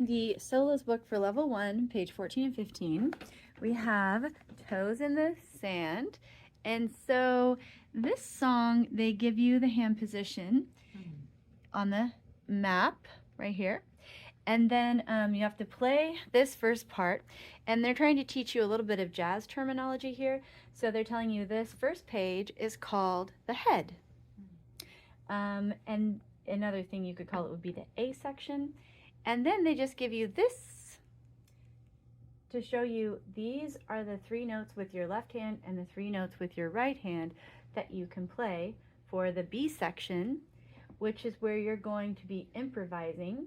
the solos book for level 1, page 14 and 15, we have Toes in the Sand. And so this song, they give you the hand position on the map right here. And then you have to play this first part. And they're trying to teach you a little bit of jazz terminology here. So they're telling you this first page is called the head. And another thing you could call it would be the A section. And then they just give you this to show you these are the 3 notes with your left hand and the 3 notes with your right hand that you can play for the B section, which is where you're going to be improvising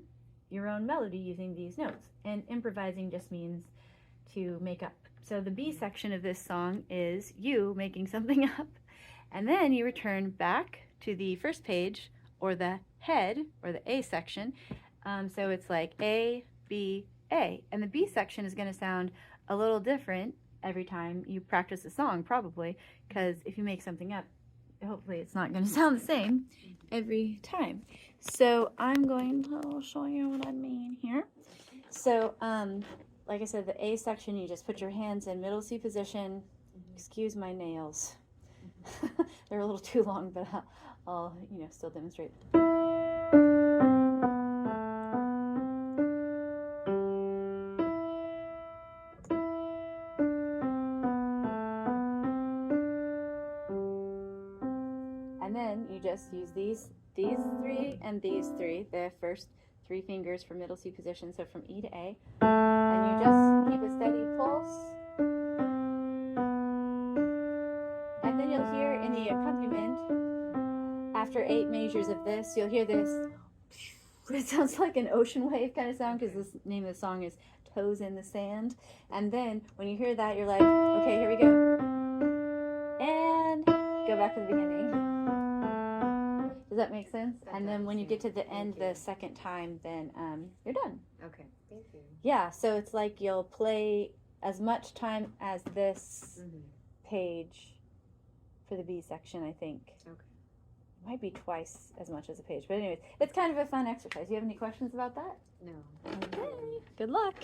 your own melody using these notes. And improvising just means to make up. So the B section of this song is you making something up. And then you return back to the first page, or the head, or the A section. So it's like A, B, A. And the B section is going to sound a little different every time you practice the song, probably, because if you make something up, hopefully it's not going to sound the same every time. So I'm going to show you what I mean here. So, like I said, the A section, you just put your hands in middle C position. Excuse my nails. They're a little too long, but I'll still demonstrate. And then you just use these 3 and these 3, the first 3 fingers for middle C position, so from E to A. And you just keep a steady pulse. And then you'll hear in the accompaniment, after 8 measures of this, you'll hear this. It sounds like an ocean wave kind of sound, because the name of the song is Toes in the Sand. And then when you hear that, you're like, okay, here we go. And go back to the beginning. Does that make sense? And then when you get to the end the second time, then you're done. Okay, thank you. Yeah, so it's like you'll play as much time as this page for the B section, I think. Okay. It might be twice as much as a page. But anyways, it's kind of a fun exercise. Do you have any questions about that? No. Okay, good luck.